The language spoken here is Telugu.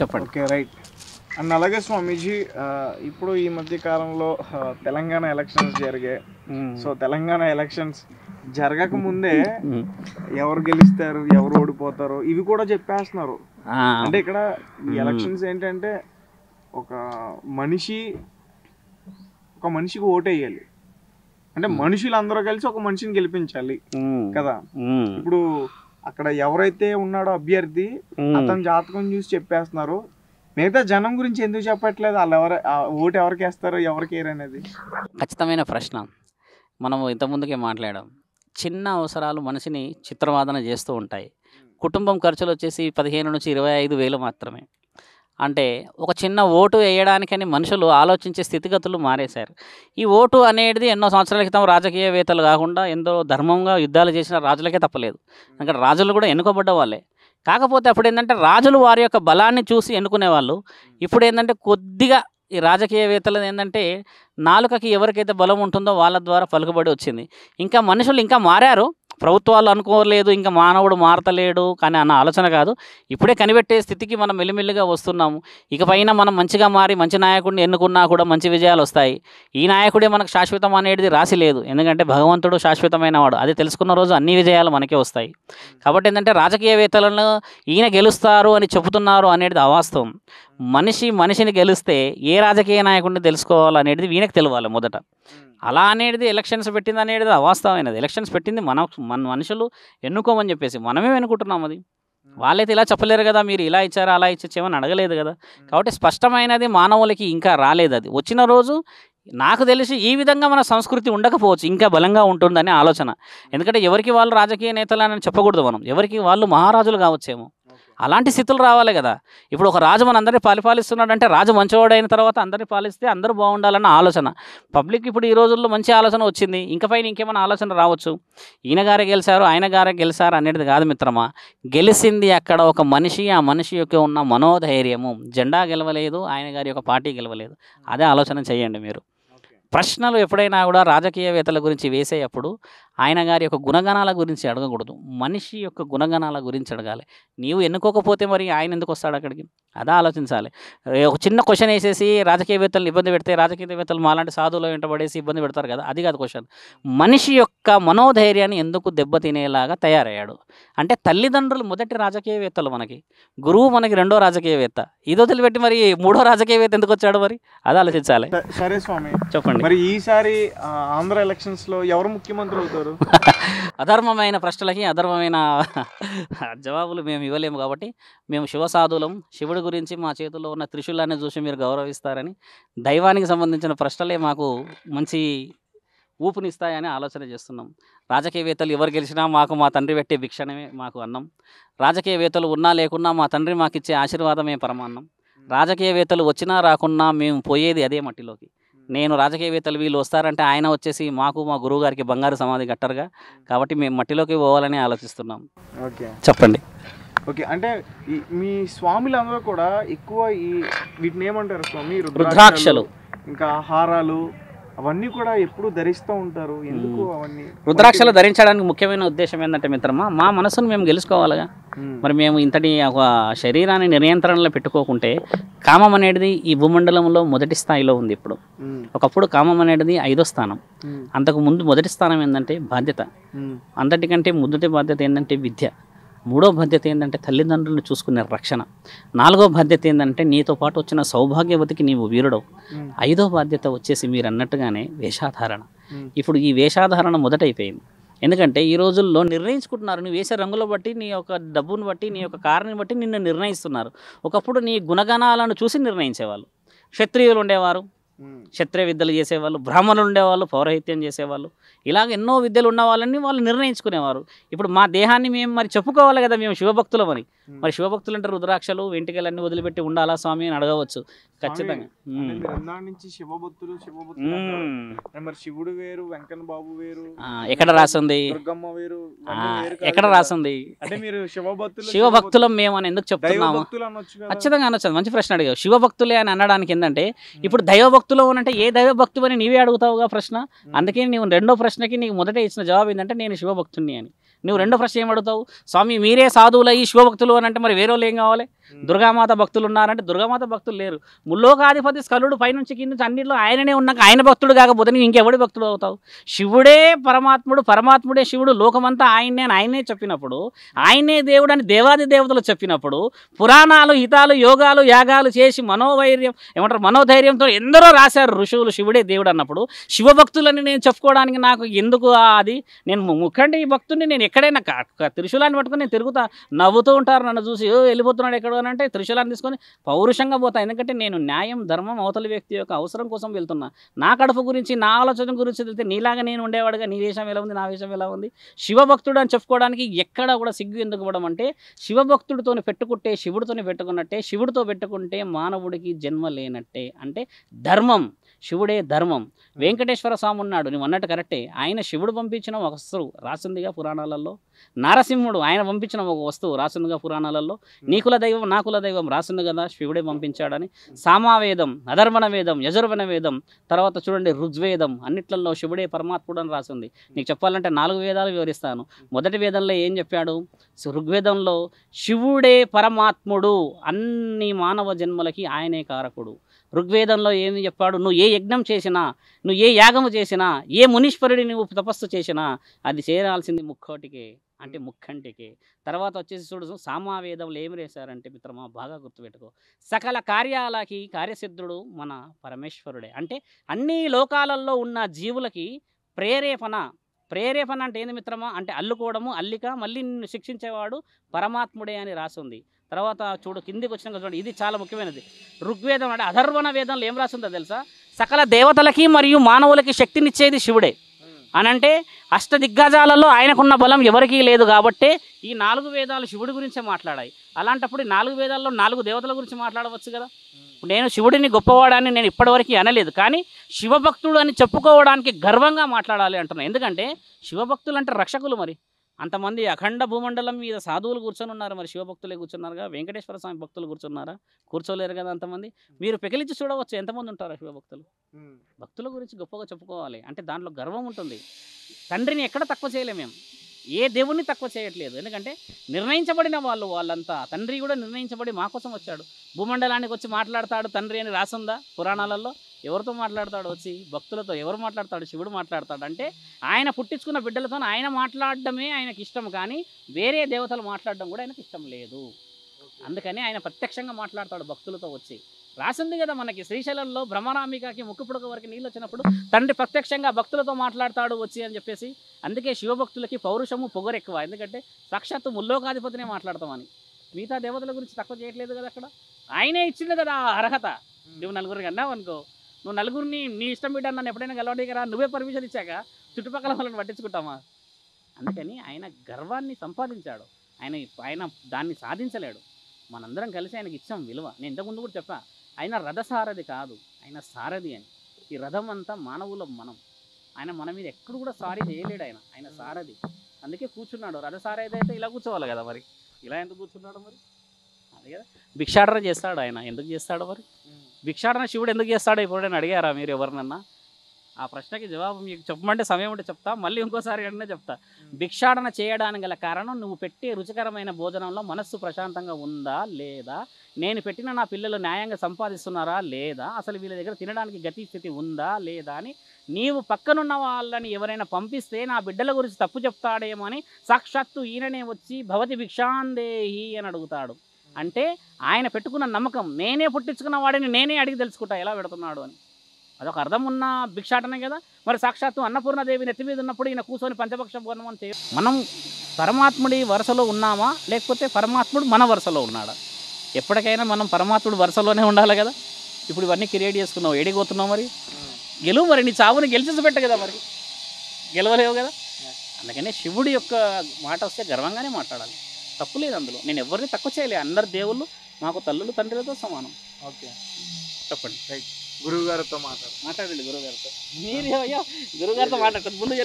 చెప్పండి. Okay, right. అండ్ అలాగే స్వామీజీ, ఇప్పుడు ఈ మధ్య కాలంలో తెలంగాణ ఎలక్షన్స్ జరిగాయి. సో తెలంగాణ ఎలక్షన్స్ జరగక ముందే ఎవరు గెలుస్తారు, ఎవరు ఓడిపోతారు, ఇవి కూడా చెప్పేస్తున్నారు. అంటే ఇక్కడ ఈ ఎలక్షన్స్ ఏంటంటే ఒక మనిషికి ఓటు వేయాలి అంటే మనుషులందరూ కలిసి ఒక మనిషిని గెలిపించాలి కదా. ఇప్పుడు అక్కడ ఎవరైతే ఉన్నాడో అభ్యర్థి, అతని జాతకం చూసి చెప్పేస్తున్నారు. మిగతా జనం గురించి ఎందుకు చెప్పట్లేదు? వాళ్ళు ఓటు ఎవరికి వేస్తారు, ఎవరికి వేయరు అనేది ఖచ్చితమైన ప్రశ్న. మనం ఇంతకుముందుకే మాట్లాడాం. చిన్న అవసరాలు మనిషిని చిత్రవాదన చేస్తూ ఉంటాయి. కుటుంబం ఖర్చులు వచ్చేసి 15 నుంచి 25,000 మాత్రమే. అంటే ఒక చిన్న ఓటు వేయడానికని మనుషులు ఆలోచించే స్థితిగతులు మారేశారు. ఈ ఓటు అనేది ఎన్నో సంవత్సరాల క్రితం రాజకీయవేత్తలు కాకుండా ఎంతో ధర్మంగా యుద్ధాలు చేసిన రాజులకే తప్పలేదు. ఎందుకంటే రాజులు కూడా ఎన్నుకోబడ్డ వాళ్ళే. కాకపోతే అప్పుడు ఏంటంటే రాజులు వారి యొక్క బలాన్ని చూసి ఎన్నుకునేవాళ్ళు. ఇప్పుడు ఏంటంటే కొద్దిగా ఈ రాజకీయవేత్తలు ఏంటంటే నాలుకకి ఎవరికైతే బలం ఉంటుందో వాళ్ళ ద్వారా పలుకుబడి వచ్చింది. ఇంకా మనుషులు ఇంకా మారారు. ప్రభుత్వాలు అనుకోలేదు ఇంకా మానవుడు మారతలేడు కానీ అన్న ఆలోచన కాదు. ఇప్పుడే కనిపెట్టే స్థితికి మనం మెల్లిమెల్లిగా వస్తున్నాము. ఇకపైన మనం మంచిగా మారి మంచి నాయకుడిని ఎన్నుకున్నా కూడా మంచి విజయాలు వస్తాయి. ఈ నాయకుడే మనకు శాశ్వతం అనేది రాసి లేదు. ఎందుకంటే భగవంతుడు శాశ్వతమైన వాడు. అది తెలుసుకున్న రోజు అన్ని విజయాలు మనకే వస్తాయి. కాబట్టి ఏంటంటే రాజకీయవేత్తలను ఈయన గెలుస్తారు అని చెబుతున్నారు అనేది అవాస్తవం. మనిషిని గెలిస్తే ఏ రాజకీయ నాయకుడిని తెలుసుకోవాలనేది వీళ్ళకి తెలియాలి మొదట. అలా అనేది ఎలక్షన్స్ పెట్టింది అనేది అవాస్తవమైనది. ఎలక్షన్స్ పెట్టింది మన మనుషులు ఎన్నుకోమని చెప్పేసి మనమే ఎన్నుకుంటున్నాం. అది వాళ్ళైతే ఇలా చెప్పలేరు కదా, మీరు ఇలా ఇచ్చారా అలా ఇచ్చేమని అడగలేదు కదా. కాబట్టి స్పష్టమైనది మానవులకి ఇంకా రాలేదు. అది వచ్చిన రోజు నాకు తెలిసి ఈ విధంగా మన సంస్కృతి ఉండకపోవచ్చు, ఇంకా బలంగా ఉంటుందని ఆలోచన. ఎందుకంటే ఎవరికి వాళ్ళు రాజకీయ నేతలని చెప్పకూడదు మనం. ఎవరికి వాళ్ళు మహారాజులు కావచ్చేమో. అలాంటి స్థితులు రావాలి కదా. ఇప్పుడు ఒక రాజు మనందరినీ పాలిస్తున్నాడంటే రాజు మంచివాడైన తర్వాత అందరినీ పాలిస్తే అందరూ బాగుండాలన్న ఆలోచన పబ్లిక్ ఇప్పుడు ఈ రోజుల్లో మంచి ఆలోచన వచ్చింది. ఇంకపైన ఇంకేమైనా ఆలోచన రావచ్చు. ఈయన గారే గెలిచారు ఆయన గారే గెలిచారు అనేది కాదు మిత్రమా. గెలిచింది అక్కడ ఒక మనిషి, ఆ మనిషి యొక్క ఉన్న మనోధైర్యము. జెండా గెలవలేదు, ఆయన గారి యొక్క పార్టీ గెలవలేదు. అదే ఆలోచన చేయండి మీరు. ప్రశ్నలు ఎప్పుడైనా కూడా రాజకీయవేత్తల గురించి వేసేటప్పుడు ఆయన గారి యొక్క గుణగణాల గురించి అడగకూడదు, మనిషి యొక్క గుణగణాల గురించి అడగాలి. నీవు ఎన్నుకోకపోతే మరి ఆయన ఎందుకు వస్తాడు అక్కడికి? అదే ఆలోచించాలి. ఒక చిన్న క్వశ్చన్ వేసేసి రాజకీయవేత్తలను ఇబ్బంది పెడితే రాజకీయవేత్తలు మాలాంటి సాధువులు వెంటబడేసి ఇబ్బంది పెడతారు కదా, అది కాదు క్వశ్చన్. మనిషి యొక్క మనోధైర్యాన్ని ఎందుకు దెబ్బతినేలాగా తయారయ్యాడు అంటే తల్లిదండ్రులు మొదటి రాజకీయవేత్తలు, మనకి గురువు మనకి రెండో రాజకీయవేత్త. ఇది వదిలిపెట్టి మరి మూడో రాజకీయవేత్త ఎందుకు వచ్చాడు మరి? అది ఆలోచించాలి. సరే స్వామి, చెప్పండి. మరి ఈసారి ఆంధ్ర ఎలక్షన్స్ లో ఎవరు ముఖ్యమంత్రి అవుతారు? అధర్మమైన ప్రశ్నలకి అధర్మమైన జవాబులు మేము ఇవ్వలేము. కాబట్టి మేము శివసాధులం. శివుడి గురించి మా చేతుల్లో ఉన్న త్రిశూలాన్ని చూసి మీరు గౌరవిస్తారని, దైవానికి సంబంధించిన ప్రశ్నలే మాకు మంచి ఊపునిస్తాయని ఆలోచన చేస్తున్నాం. రాజకీయవేత్తలు ఎవరు గెలిచినా మాకు మా తండ్రి పెట్టే భిక్షణమే మాకు అన్నం. రాజకీయవేత్తలు ఉన్నా లేకున్నా మా తండ్రి మాకు ఇచ్చే ఆశీర్వాదమే పరమాన్నం. రాజకీయవేత్తలు వచ్చినా రాకున్నా మేము పోయేది అదే మట్టిలోకి. నేను రాజకీయవేత్తలు వీళ్ళు వస్తారంటే ఆయన వచ్చేసి మాకు మా గురువు గారికి బంగారు సమాధి కట్టరుగా. కాబట్టి మేము మట్టిలోకి పోవాలని ఆలోచిస్తున్నాం. ఓకే, చెప్పండి. ఓకే, అంటే మీ స్వాములందరూ కూడా ఎక్కువ వీటిని ఏమంటారు స్వామి? రుద్రాక్షలు, ఇంకా హారాలు అవన్నీ కూడా ఎప్పుడు ధరిస్తూ ఉంటారు. ఎందుకు అవన్నీ? రుద్రాక్షలు ధరించడానికి ముఖ్యమైన ఉద్దేశం ఏంటంటే మిత్రమా, మా మనసును మేము గెలుచుకోవాలిగా. మరి మేము ఇంతటి ఒక శరీరాన్ని నియంత్రణలో పెట్టుకోకుంటే, కామం అనేది ఈ భూమండలంలో మొదటి స్థాయిలో ఉంది. ఇప్పుడు ఒకప్పుడు కామం అనేది 5వ స్థానం. అంతకు ముందు మొదటి స్థానం ఏంటంటే బాధ్యత. అంతటికంటే మొదటి బాధ్యత ఏంటంటే విద్య. 3వ బాధ్యత ఏంటంటే తల్లిదండ్రులను చూసుకునే రక్షణ. 4వ బాధ్యత ఏంటంటే నీతో పాటు వచ్చిన సౌభాగ్యవతికి నీవు వీరుడవు. 5వ బాధ్యత వచ్చేసి మీరు అన్నట్టుగానే వేషాధారణ. ఇప్పుడు ఈ వేషాధారణ మొదటైపోయింది. ఎందుకంటే ఈ రోజుల్లో నిర్ణయించుకుంటున్నారు. నువ్వు వేసే రంగుల బట్టి, నీ యొక్క డబ్బును బట్టి, నీ యొక్క కారుని బట్టి నిన్ను నిర్ణయిస్తున్నారు. ఒకప్పుడు నీ గుణగణాలను చూసి నిర్ణయించేవాళ్ళు. క్షత్రియులు ఉండేవారు, క్షత్రియ విద్యలు చేసేవాళ్ళు. బ్రాహ్మణులు ఉండేవాళ్ళు, పౌరహిత్యం చేసేవాళ్ళు. ఇలాగ ఎన్నో విద్యలు ఉన్న వాళ్ళని వాళ్ళు నిర్ణయించుకునేవారు. ఇప్పుడు మా దేహాన్ని మేము మరి చెప్పుకోవాలి కదా, మేము శివభక్తులం అని. మరి శివభక్తులు అంటే రుద్రాక్షలు వెంటికలన్నీ వదిలిపెట్టి ఉండాలా స్వామి అని అడగవచ్చు. ఖచ్చితంగా మరి శివుడు వేరు, వెంకన్న బాబు వేరు, ఎక్కడ రాసింది? దుర్గమ్మ వేరు, ఎక్కడ రాసింది? అంటే మీరు శివభక్తులం మేము అని ఎందుకు చెప్తున్నాము? ఖచ్చితంగా అనొచ్చు. మంచి ప్రశ్న అడిగావు. శివభక్తులే అని అనడానికి ఏంటంటే, ఇప్పుడు దైవభక్తులు అని అంటే ఏ దైవభక్తు అని నీవే అడుగుతావుగా ప్రశ్న. అందుకే నీవు రెండో ప్రశ్నకి నీకు మొదట ఇచ్చిన జవాబు ఏంటంటే నేను శివభక్తుని అని. నువ్వు రెండో ప్రశ్న ఏం అడుగుతావు? స్వామి మీరే సాధువులు ఈ శివభక్తులు అని అంటే మరి వేరే వాళ్ళు ఏం కావాలి? దుర్గామాత భక్తులు ఉన్నారంటే దుర్గామాత భక్తులు లేరు. ముల్లోకాధిపతి స్కలుడు పైనుంచి కింద అన్నింటిలో ఆయననే ఉన్నాక ఆయన భక్తుడు కాకపోతే నీవు ఇంకెవడి భక్తుడు అవుతావు? శివుడే పరమాత్ముడు, పరమాత్ముడే శివుడు, లోకమంతా ఆయన్నే అని ఆయనే చెప్పినప్పుడు, ఆయనే దేవుడు అని దేవాది దేవతలు చెప్పినప్పుడు, పురాణాలు హితాలు యోగాలు యాగాలు చేసి మనోధైర్యంతో ఎందరో రాశారు ఋషువులు శివుడే దేవుడు అన్నప్పుడు, శివభక్తులని నేను చెప్పుకోవడానికి నాకు ఎందుకు అది? నేను ముఖండి ఈ భక్తుడిని, నేను ఎక్కడైనా త్రిశూలాన్ని పట్టుకొని నేను తిరుగుతా, నవ్వుతూ ఉంటారు నన్ను చూసి, వెళ్ళిపోతున్నాడు ఎక్కడో అని అంటే త్రిశూలాన్ని తీసుకొని పౌరుషంగా పోతా. ఎందుకంటే నేను న్యాయం ధర్మం అవతలి వ్యక్తి యొక్క అవసరం కోసం వెళ్తున్నా. నా కడుపు గురించి నా ఆలోచన గురించి వెళ్తే నీలాగా నేను ఉండేవాడుగా, నీ వేషం ఎలా ఉంది నా వేషం ఎలా ఉంది? శివభక్తుడు అని చెప్పుకోవడానికి ఎక్కడ కూడా సిగ్గు ఎందుకు ఇవ్వడం అంటే, శివభక్తుడితో పెట్టుకుంటే శివుడితోనే పెట్టుకున్నట్టే, శివుడితో పెట్టుకుంటే మానవుడికి జన్మ లేనట్టే. అంటే ధర్మం, శివుడే ధర్మం. వెంకటేశ్వర స్వామి ఉన్నాడు, నువ్వు అన్నట్టు కరెక్టే. ఆయన శివుడు పంపించిన ఒక వస్తువు రాసిందిగా పురాణాలలో, నారసింహుడు ఆయన పంపించిన ఒక వస్తువు రాసిందిగా పురాణాలలో, నీకుల దైవం నాకుల దైవం రాసింది కదా శివుడే పంపించాడని. సామావేదం, అధర్వణ వేదం, యజుర్వణ వేదం, తర్వాత చూడండి ఋగ్వేదం, అన్నిట్లలో శివుడే పరమాత్ముడు అని రాసింది. నీకు చెప్పాలంటే 4 వేదాలు వివరిస్తాను. మొదటి వేదంలో ఏం చెప్పాడు? ఋగ్వేదంలో శివుడే పరమాత్ముడు, అన్ని మానవ జన్మలకి ఆయనే కారకుడు. ఋగ్వేదంలో ఏమి చెప్పాడు? నువ్వు ఏ యజ్ఞం చేసినా, నువ్వు ఏ యాగము చేసినా, ఏ మునీశ్వరుడి నువ్వు తపస్సు చేసినా అది చేరాల్సింది ముక్కోటికే, అంటే ముక్కంటికే. తర్వాత వచ్చేసి చూడు, సామావేదంలో ఏమి వేశారంటే మిత్రమా బాగా గుర్తుపెట్టుకో, సకల కార్యాలకి కార్యసిద్ధుడు మన పరమేశ్వరుడే. అంటే అన్ని లోకాలలో ఉన్న జీవులకి ప్రేరేపణ అంటే ఏంది మిత్రమా? అంటే అల్లుకోవడము, అల్లిక, మళ్ళీ నిన్ను శిక్షించేవాడు పరమాత్ముడే అని రాసింది. తర్వాత చూడు కిందికి వచ్చినాక చూడండి, ఇది చాలా ముఖ్యమైనది. ఋగ్వేదం అంటే అధర్వణ వేదంలో ఏం రాసిందో తెలుసా? సకల దేవతలకి మరియు మానవులకి శక్తినిచ్చేది శివుడే అని. అంటే అష్టదిగ్గజాలలో ఆయనకున్న బలం ఎవరికీ లేదు కాబట్టే ఈ 4 వేదాలు శివుడి గురించే మాట్లాడాయి. అలాంటప్పుడు 4 వేదాల్లో 4 దేవతల గురించి మాట్లాడవచ్చు కదా. నేను శివుడిని గొప్పవాడాన్ని నేను ఇప్పటివరకు అనలేదు, కానీ శివభక్తుడు అని చెప్పుకోవడానికి గర్వంగా మాట్లాడాలి అంటున్నాను. ఎందుకంటే శివభక్తులు అంటే రక్షకులు. మరి అంతమంది అఖండ భూమండలం మీద సాధువులు కూర్చొని ఉన్నారు, మరి శివభక్తులే కూర్చున్నారుగా. వెంకటేశ్వర స్వామి భక్తులు కూర్చున్నారా? కూర్చోలేరు కదా అంతమంది. మీరు పెకిలించి చూడవచ్చు ఎంతమంది ఉంటారో శివభక్తులు. భక్తుల గురించి గొప్పగా చెప్పుకోవాలి అంటే దాంట్లో గర్వం ఉంటుంది. తండ్రిని ఎక్కడ తక్కువ చేయలేము మేము, ఏ దేవుణ్ణి తక్కువ చేయట్లేదు. ఎందుకంటే నిర్ణయించబడిన వాళ్ళంతా, తండ్రి కూడా నిర్ణయించబడి మా కోసం వచ్చాడు. భూమండలానికి వచ్చి మాట్లాడతాడు తండ్రి అని రాసుందా పురాణాలలో? ఎవరితో మాట్లాడతాడు? వచ్చి భక్తులతో. ఎవరు మాట్లాడతాడు? శివుడు మాట్లాడతాడు. అంటే ఆయన పుట్టించుకున్న బిడ్డలతో ఆయన మాట్లాడడమే ఆయనకి ఇష్టం, కానీ వేరే దేవతలు మాట్లాడడం కూడా ఆయనకి ఇష్టం లేదు. అందుకని ఆయన ప్రత్యక్షంగా మాట్లాడతాడు భక్తులతో వచ్చి. రాసింది కదా మనకి శ్రీశైలంలో బ్రహ్మరాంబికకి ముక్కు పుడక వరకు నీళ్ళు వచ్చినప్పుడు తండ్రి ప్రత్యక్షంగా భక్తులతో మాట్లాడతాడు వచ్చి అని చెప్పేసి. అందుకే శివభక్తులకి పౌరుషము పొగరు ఎక్కువ, ఎందుకంటే సాక్షాత్తు ముల్లోకాధిపతినే మాట్లాడతామని. మిగతా దేవతల గురించి తక్కువ చేయట్లేదు కదా అక్కడ. ఆయనే ఇచ్చిండు కదా ఆ అర్హత. నువ్వు నలుగురికి అన్నావు అనుకో, నువ్వు నలుగురిని నీ ఇష్టం బిడ్డ నన్ను ఎప్పుడైనా గెలవడానికి రా, నువ్వే పర్మిషన్ ఇచ్చాక చుట్టుపక్కల వాళ్ళని పట్టించుకుంటామా? అందుకని ఆయన గర్వాన్ని సంపాదించాడు, ఆయన దాన్ని సాధించలేడు. మనందరం కలిసి ఆయనకి ఇచ్చాం విలువ. నేను ఇంతకుముందు కూడా చెప్పా, ఆయన రథసారథి కాదు, ఆయన సారథి అని. ఈ రథం అంతా మానవులం మనం. ఆయన మన మీద ఎప్పుడు కూడా సారీ చేయలేడు. ఆయన సారథి, అందుకే కూర్చున్నాడు. రథసారథి అయితే ఇలా కూర్చోవాలి కదా, మరి ఇలా ఎందుకు కూర్చున్నాడు? మరి అదే కదా, భిక్షాటన చేస్తాడు ఆయన. ఎందుకు చేస్తాడు మరి? భిక్షాటన శివుడు ఎందుకు చేస్తాడో ఎప్పుడైనా అడిగారా మీరు ఎవరినన్నా? ఆ ప్రశ్నకి జవాబు మీకు చెప్పమంటే సమయం ఉంటే చెప్తా, మళ్ళీ ఇంకోసారి అడిగినా చెప్తా. భిక్షాటన చేయడానికి గల కారణం, నువ్వు పెట్టే రుచికరమైన భోజనంలో మనస్సు ప్రశాంతంగా ఉందా లేదా, నేను పెట్టిన నా పిల్లలు న్యాయంగా సంపాదిస్తున్నారా లేదా, అసలు వీళ్ళ దగ్గర తినడానికి గతి స్థితి ఉందా లేదా అని నీవు పక్కనున్న వాళ్ళని ఎవరైనా పంపిస్తే నా బిడ్డల గురించి తప్పు చెప్తాడేమో అని సాక్షాత్తు ఈయననే వచ్చి భవతి భిక్షాందేహి అని అడుగుతాడు. అంటే ఆయన పెట్టుకున్న నమ్మకం, నేనే పుట్టించుకున్న వాడిని నేనే అడిగి తెలుసుకుంటా ఎలా పెడుతున్నాడు అని. అదొక అర్థం ఉన్న భిక్షాటనే కదా. మరి సాక్షాత్తు అన్నపూర్ణదేవి నెత్తి మీద ఉన్నప్పుడు ఈయన కూర్చొని పంచపక్ష పూర్ణం అని మనం పరమాత్ముడి వరుసలో ఉన్నామా, లేకపోతే పరమాత్ముడు మన వరుసలో ఉన్నాడా? ఎప్పటికైనా మనం పరమాత్ముడు వరుసలోనే ఉండాలి కదా. ఇప్పుడు ఇవన్నీ క్రియేట్ చేసుకున్నావు, ఎడిగిపోతున్నావు. మరి గెలువు, మరి నీ చావుని గెలిచేసి పెట్ట కదా, మరి గెలవలేవు కదా. అందుకనే శివుడి యొక్క మాట వస్తే గర్వంగానే మాట్లాడాలి, తప్పు లేదు అందులో. నేను ఎవరిని తక్కువ చేయలే, అందరు దేవుళ్ళు మాకు తల్లులు తండ్రులతో సమానం. ఓకే, చెప్పండి. రైట్, గురువుగారితో మాట్లాడండి. గురువుగారితో. మీరు గురువుగారితో మాట్లాడుతుంది ముందు